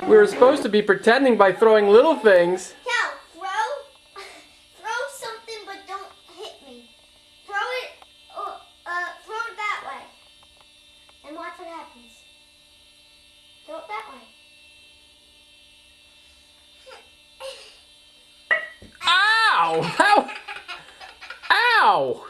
We were supposed to be pretending by throwing little things. Cal, throw something, but don't hit me. Throw it that way, and watch what happens. Throw it that way. Ow! Ow! Ow!